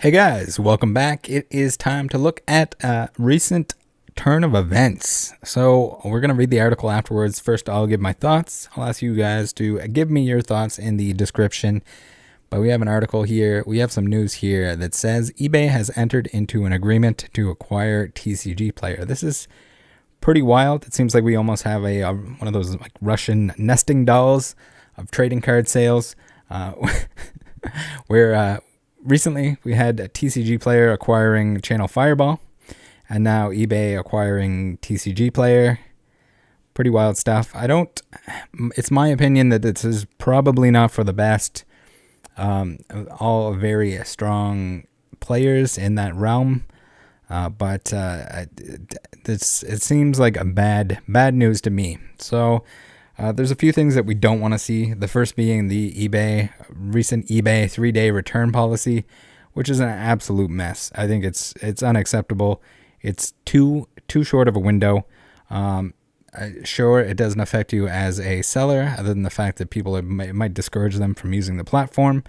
Hey guys, welcome back. It is time to look at a recent turn of events. So we're going to read the article afterwards. First, I'll give my thoughts. I'll ask you guys to give me your thoughts in the description. But we have an article here. We have some news here that says eBay has entered into an agreement to acquire TCGPLAYER. This is pretty wild. It seems like we almost have a one of those like Russian nesting dolls of trading card sales, where recently we had a TCGPLAYER acquiring Channel Fireball, and now eBay acquiring TCGPLAYER. Pretty wild stuff. It's my opinion that this is probably not for the best. All very strong players in that realm. But it seems like a bad news to me. So there's a few things that we don't want to see. The first being the recent eBay 3-day return policy, which is an absolute mess. I think it's unacceptable. It's too short of a window. Sure, it doesn't affect you as a seller, other than the fact that it might discourage them from using the platform.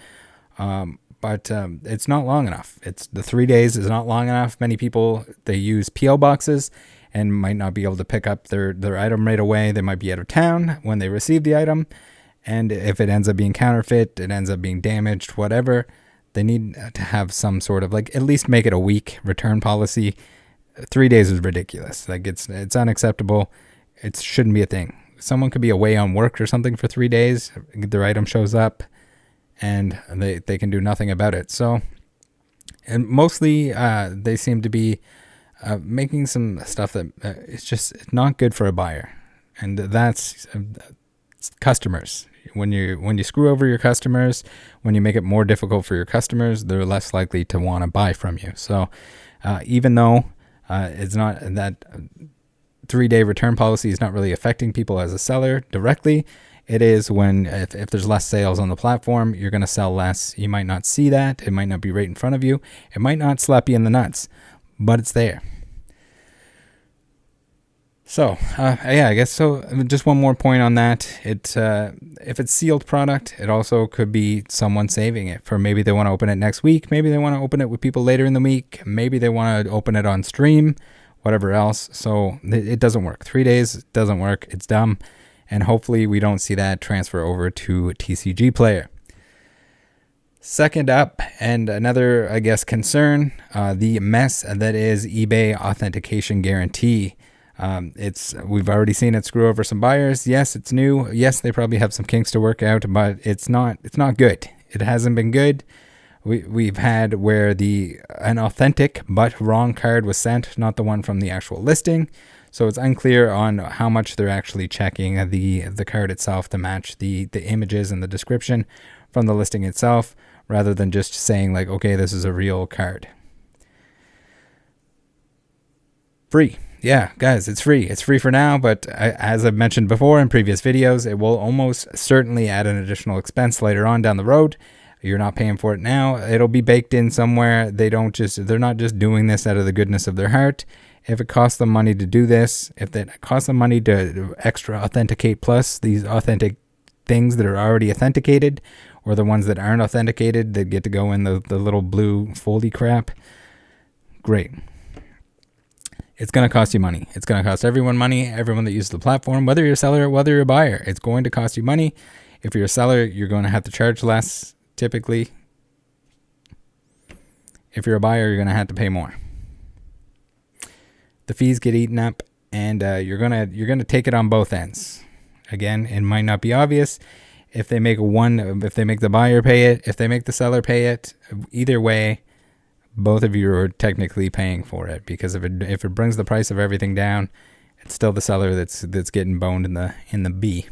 But it's not long enough. The 3 days is not long enough. Many people, they use PO boxes and might not be able to pick up their item right away. They might be out of town when they receive the item. And if it ends up being counterfeit, it ends up being damaged, whatever, they need to have some sort of at least make it a week return policy. 3 days is ridiculous. It's unacceptable. It shouldn't be a thing. Someone could be away on work or something for 3 days. Their item shows up and they can do nothing about it. So, and mostly they seem to be making some stuff that it's just not good for a buyer. And that's customers. When you screw over your customers, when you make it more difficult for your customers, they're less likely to want to buy from you. So even though it's not that 3-day return policy is not really affecting people as a seller directly, it is when if there's less sales on the platform, you're going to sell less. You might not see that. It might not be right in front of you. It might not slap you in the nuts, but it's there. So, I guess so. Just one more point on that. If it's sealed product, it also could be someone saving it for maybe they want to open it next week. Maybe they want to open it with people later in the week. Maybe they want to open it on stream, whatever else. So it doesn't work. 3 days doesn't work. It's dumb. And hopefully we don't see that transfer over to TCGPLAYER. Second up, and another, I guess, concern, the mess that is eBay authentication guarantee. We've already seen it screw over some buyers. Yes, it's new. Yes, they probably have some kinks to work out, but it's not good. It hasn't been good. We've had where an authentic but wrong card was sent, not the one from the actual listing. So it's unclear on how much they're actually checking the card itself to match the images and the description from the listing itself, rather than just saying like, okay, this is a real card. Free. Yeah, guys, it's free. It's free for now, but as I've mentioned before in previous videos, it will almost certainly add an additional expense later on down the road. You're not paying for it now. It'll be baked in somewhere. They're not just doing this out of the goodness of their heart. If it costs them money to do this, if it costs them money to extra authenticate plus these authentic things that are already authenticated, or the ones that aren't authenticated that get to go in the little blue foldy crap, great. It's going to cost you money. It's going to cost everyone money, everyone that uses the platform, whether you're a seller or whether you're a buyer. It's going to cost you money. If you're a seller, you're going to have to charge less, typically. If you're a buyer, you're going to have to pay more. The fees get eaten up, and you're gonna take it on both ends. Again, it might not be obvious if they make the buyer pay it, if they make the seller pay it. Either way, both of you are technically paying for it, because if it brings the price of everything down, it's still the seller that's getting boned in the B.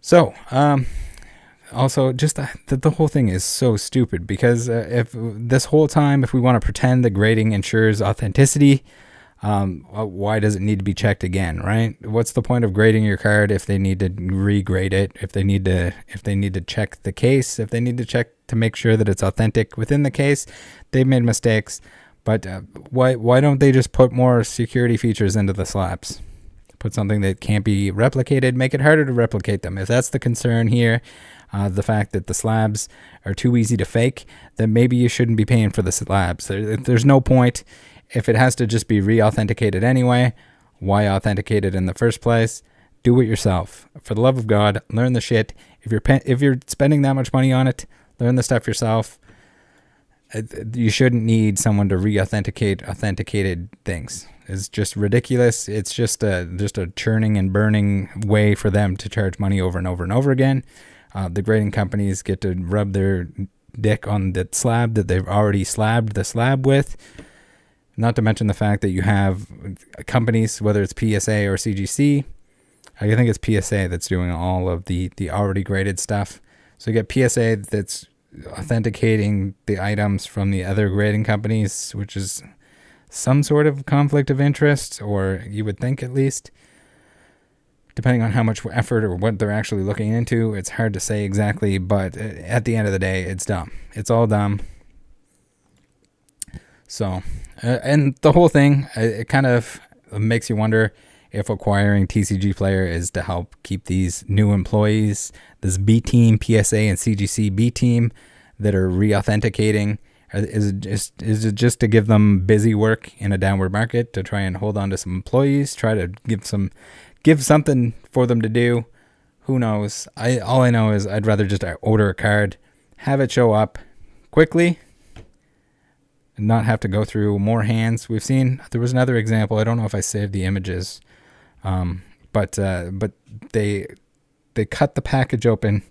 So, also, just the whole thing is so stupid, because if this whole time, if we want to pretend that grading ensures authenticity, why does it need to be checked again, right? What's the point of grading your card if they need to regrade it, if they need to check the case, if they need to check to make sure that it's authentic within the case? They've made mistakes, but why don't they just put more security features into the slaps? Put something that can't be replicated, make it harder to replicate them. If that's the concern here, the fact that the slabs are too easy to fake, then maybe you shouldn't be paying for the slabs. There's no point. If it has to just be re-authenticated anyway, why authenticate it in the first place? Do it yourself. For the love of God, learn the shit. If you're spending that much money on it, learn the stuff yourself. You shouldn't need someone to re-authenticate authenticated things. It's just ridiculous. It's just a churning and burning way for them to charge money over and over and over again. The grading companies get to rub their dick on the slab that they've already slabbed the slab with. Not to mention the fact that you have companies, whether it's PSA or CGC. I think it's PSA that's doing all of the already graded stuff. So you get PSA that's authenticating the items from the other grading companies, which is some sort of conflict of interest, or you would think at least. Depending on how much effort or what they're actually looking into, it's hard to say exactly, but at the end of the day, it's dumb. It's all dumb. So, and the whole thing, it kind of makes you wonder if acquiring TCGPLAYER is to help keep these new employees, this B team, PSA and CGC B team that are re-authenticating. Is it just to give them busy work in a downward market to try and hold on to some employees, try to give something for them to do? Who knows? All I know is I'd rather just order a card, have it show up quickly, and not have to go through more hands. We've seen, there was another example. I don't know if I saved the images, but they cut the package open,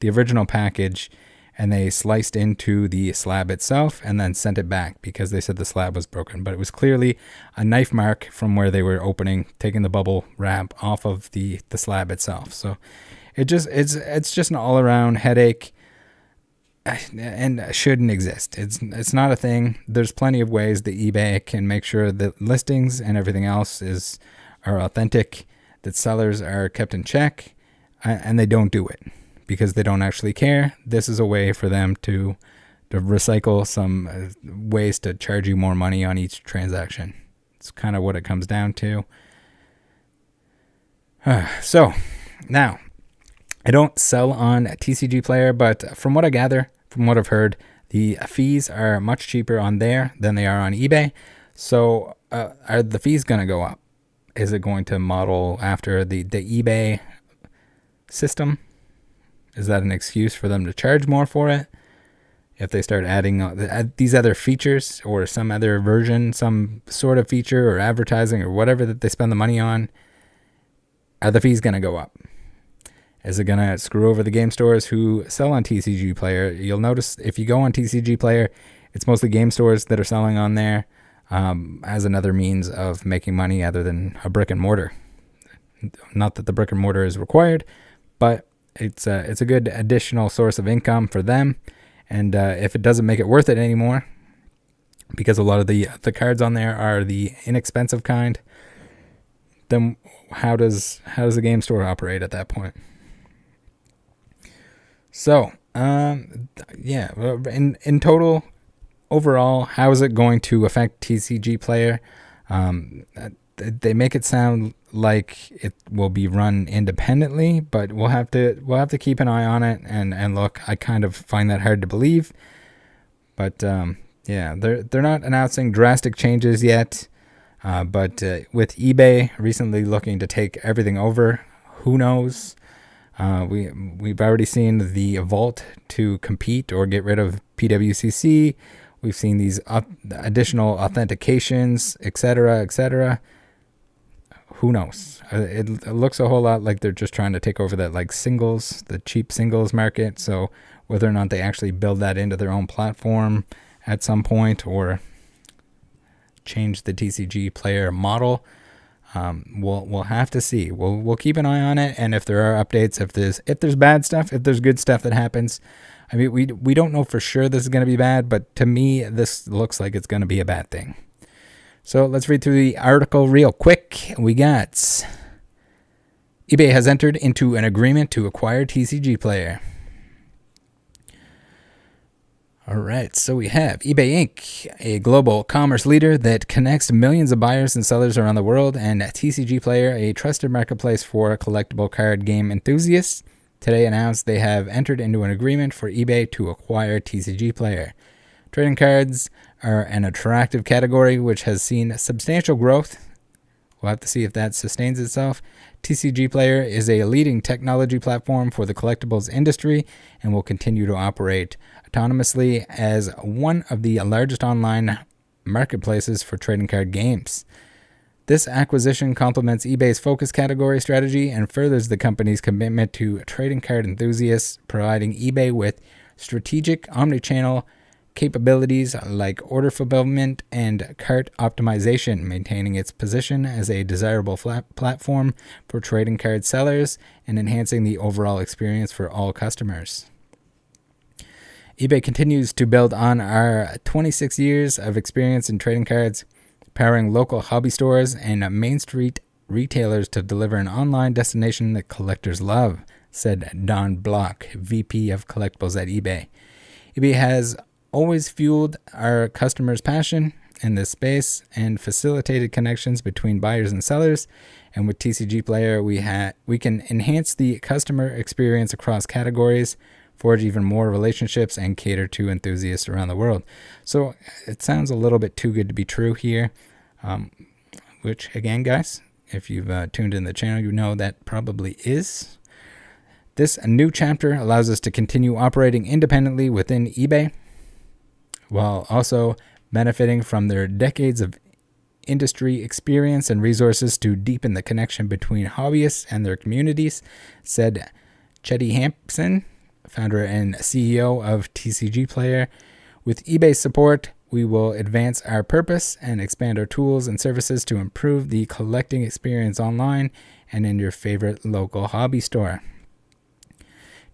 the original package, and they sliced into the slab itself and then sent it back because they said the slab was broken. But it was clearly a knife mark from where they were opening, taking the bubble wrap off of the slab itself. So it's just an all-around headache and shouldn't exist. It's not a thing. There's plenty of ways that eBay can make sure that listings and everything else are authentic, that sellers are kept in check, and they don't do it because they don't actually care. This is a way for them to recycle some ways to charge you more money on each transaction. It's kind of what it comes down to. So now, I don't sell on TCGPLAYER, but from what I gather, from what I've heard, the fees are much cheaper on there than they are on eBay. So are the fees going to go up? Is it going to model after the eBay system? Is that an excuse for them to charge more for it? If they start adding these other features or some other version, some sort of feature or advertising or whatever that they spend the money on, are the fees going to go up? Is it going to screw over the game stores who sell on TCGPLAYER? You'll notice if you go on TCGPLAYER, it's mostly game stores that are selling on there as another means of making money other than a brick and mortar. Not that the brick and mortar is required, but it's a good additional source of income for them. And if it doesn't make it worth it anymore, because a lot of the cards on there are the inexpensive kind, then how does the game store operate at that point? So, yeah, in total, overall, how is it going to affect TCGPLAYER? They make it sound like it will be run independently, but we'll have to keep an eye on it and look. I kind of find that hard to believe, but yeah, they're not announcing drastic changes yet. But with eBay recently looking to take everything over, who knows? We've already seen the Vault to compete or get rid of PWCC. We've seen these additional authentications, etc., etc. Who knows? It looks a whole lot like they're just trying to take over that the cheap singles market. So whether or not they actually build that into their own platform at some point or change the TCGPLAYER model, we'll have to see. We'll keep an eye on it, and if there are updates, if there's bad stuff, if there's good stuff that happens, I mean, we don't know for sure this is going to be bad, but to me, this looks like it's going to be a bad thing. So let's read through the article real quick. We got eBay has entered into an agreement to acquire TCGPLAYER. All right, so we have eBay Inc., a global commerce leader that connects millions of buyers and sellers around the world, and TCGPLAYER, a trusted marketplace for collectible card game enthusiasts. today announced they have entered into an agreement for eBay to acquire TCGPLAYER. Trading cards are an attractive category which has seen substantial growth. We'll have to see if that sustains itself. TCGPLAYER is a leading technology platform for the collectibles industry and will continue to operate autonomously as one of the largest online marketplaces for trading card games. This acquisition complements eBay's focus category strategy and furthers the company's commitment to trading card enthusiasts, providing eBay with strategic omnichannel capabilities like order fulfillment and cart optimization, maintaining its position as a desirable platform for trading card sellers and enhancing the overall experience for all customers. eBay continues to build on our 26 years of experience in trading cards, powering local hobby stores and Main Street retailers to deliver an online destination that collectors love, said Don Block, VP of Collectibles at eBay. eBay has always fueled our customers' passion in this space and facilitated connections between buyers and sellers. And with TCGPLAYER, we can enhance the customer experience across categories, forge even more relationships, and cater to enthusiasts around the world. So it sounds a little bit too good to be true here, which again, guys, if you've tuned in the channel, you know that probably is. This new chapter allows us to continue operating independently within eBay, while also benefiting from their decades of industry experience and resources to deepen the connection between hobbyists and their communities, said Chetty Hampson, founder and CEO of TCGPLAYER. With eBay's support, we will advance our purpose and expand our tools and services to improve the collecting experience online and in your favorite local hobby store.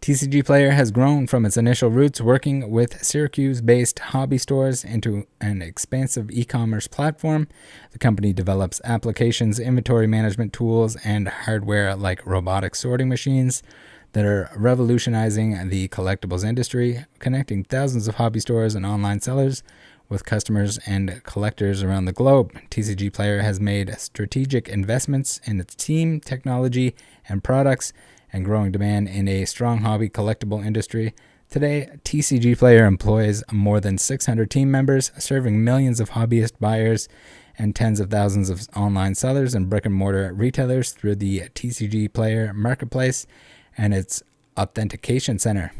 TCGPLAYER has grown from its initial roots working with Syracuse-based hobby stores into an expansive e-commerce platform. The company develops applications, inventory management tools, and hardware like robotic sorting machines that are revolutionizing the collectibles industry, connecting thousands of hobby stores and online sellers with customers and collectors around the globe. TCGPLAYER has made strategic investments in its team, technology, and products, and growing demand in a strong hobby collectible industry. Today, TCGPLAYER employs more than 600 team members, serving millions of hobbyist buyers and tens of thousands of online sellers and brick-and-mortar retailers through the TCGPLAYER marketplace and its Authentication Center.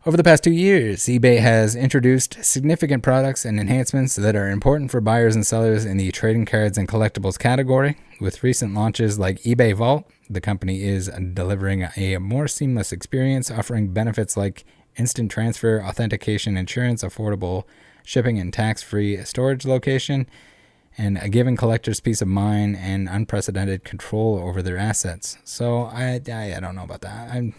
Over the past 2 years, eBay has introduced significant products and enhancements that are important for buyers and sellers in the trading cards and collectibles category. With recent launches like eBay Vault, the company is delivering a more seamless experience, offering benefits like instant transfer, authentication, insurance, affordable shipping, and tax-free storage location, and giving collectors peace of mind and unprecedented control over their assets. So I don't know about that. I'm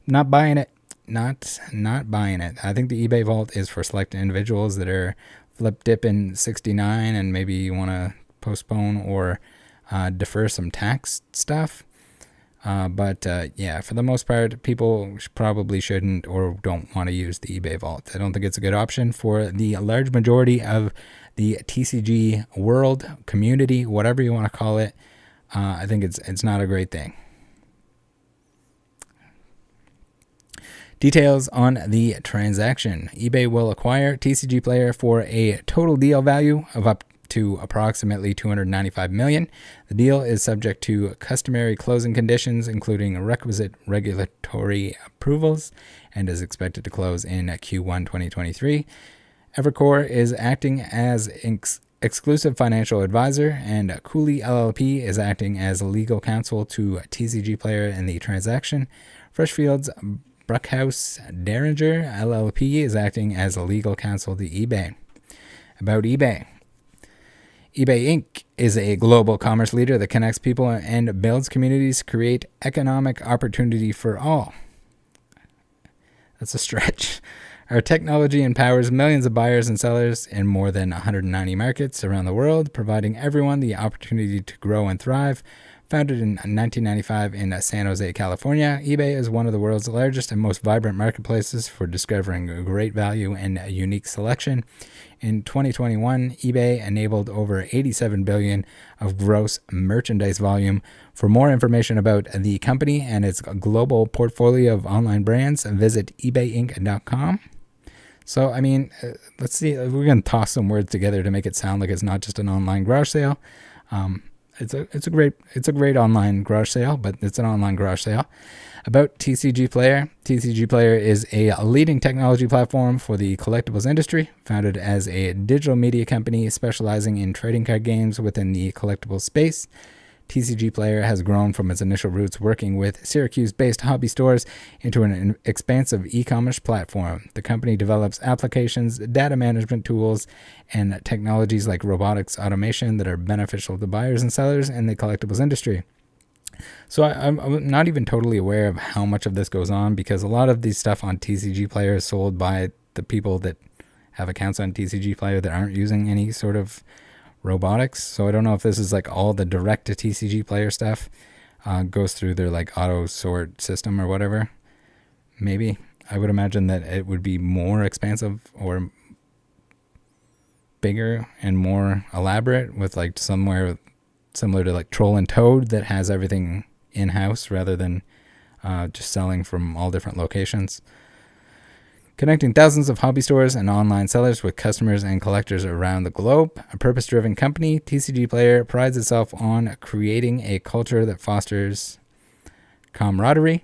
not buying it. Not buying it. I think the eBay Vault is for select individuals that are flip dipping 69 and maybe you want to postpone or defer some tax stuff. But for the most part, people probably shouldn't or don't want to use the eBay Vault. I don't think it's a good option for the large majority of the TCG world, community, whatever you want to call it. I think it's not a great thing. Details on the transaction. eBay will acquire TCGPLAYER for a total deal value of up to approximately $295 million. The deal is subject to customary closing conditions, including requisite regulatory approvals, and is expected to close in Q1 2023. Evercore is acting as exclusive financial advisor, and Cooley LLP is acting as legal counsel to TCGPLAYER in the transaction. Freshfields Bruckhaus Derringer LLP is acting as a legal counsel to eBay. About eBay. eBay Inc. is a global commerce leader that connects people and builds communities to create economic opportunity for all. That's a stretch. Our technology empowers millions of buyers and sellers in more than 190 markets around the world, providing everyone the opportunity to grow and thrive. Founded in 1995 in San Jose, California, eBay is one of the world's largest and most vibrant marketplaces for discovering great value and a unique selection. In 2021, eBay enabled over $87 billion of gross merchandise volume. For more information about the company and its global portfolio of online brands, visit ebayinc.com. So, I mean, let's see. We're going to toss some words together to make it sound like it's not just an online garage sale. It's a great online garage sale, but it's an online garage sale. About TCGPLAYER. TCGPLAYER is a leading technology platform for the collectibles industry, founded as a digital media company specializing in trading card games within the collectibles space. TCGPLAYER has grown from its initial roots working with Syracuse-based hobby stores into an expansive e-commerce platform. The company develops applications, data management tools, and technologies like robotics automation that are beneficial to buyers and sellers in the collectibles industry. So I'm not even totally aware of how much of this goes on, because a lot of these stuff on TCGPLAYER is sold by the people that have accounts on TCGPLAYER that aren't using any sort of robotics. So I don't know if this is like all the direct to TCGPLAYER stuff goes through their like auto sort system or whatever. Maybe. I would imagine that it would be more expansive or bigger and more elaborate, with like somewhere similar to like Troll and Toad that has everything in-house rather than just selling from all different locations. Connecting thousands of hobby stores and online sellers with customers and collectors around the globe. A purpose-driven company, TCGPLAYER prides itself on creating a culture that fosters camaraderie,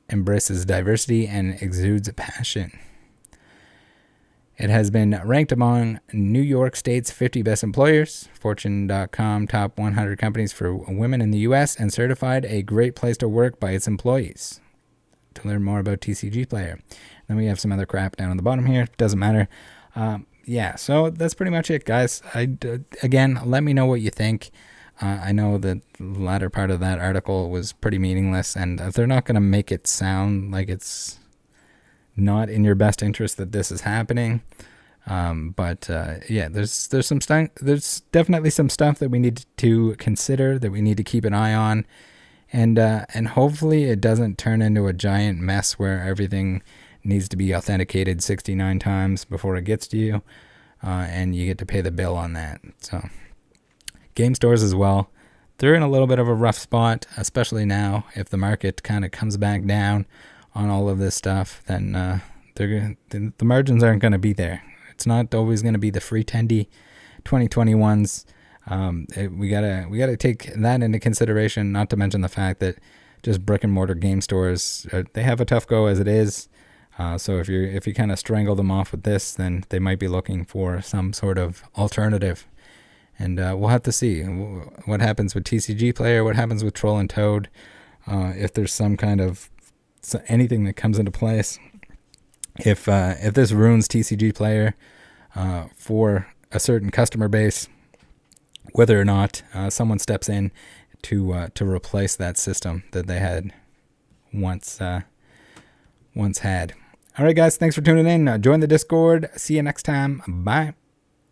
embraces diversity, and exudes passion. It has been ranked among New York State's 50 best employers, Fortune.com top 100 companies for women in the U.S., and certified a great place to work by its employees. To learn more about TCGPLAYER. Then we have some other crap down on the bottom here. Doesn't matter. Yeah, so that's pretty much it, guys. Again, let me know what you think. I know that the latter part of that article was pretty meaningless, and they're not going to make it sound like it's not in your best interest that this is happening. But yeah, there's definitely some stuff that we need to consider, that we need to keep an eye on. And hopefully it doesn't turn into a giant mess where everything needs to be authenticated 69 times before it gets to you, and you get to pay the bill on that. So game stores as well, they're in a little bit of a rough spot, especially now. If the market kind of comes back down on all of this stuff, then the margins aren't going to be there. It's not always going to be the free tendy 2021s. We gotta take that into consideration, not to mention the fact that just brick and mortar game stores, they have a tough go as it is. So if you kind of strangle them off with this, then they might be looking for some sort of alternative. And we'll have to see what happens with TCGPLAYER, what happens with Troll and Toad, if there's some kind of anything that comes into place. If this ruins TCGPLAYER for a certain customer base, whether or not someone steps in to replace that system that they had once had. All right, guys, thanks for tuning in. Join the Discord. See you next time. Bye.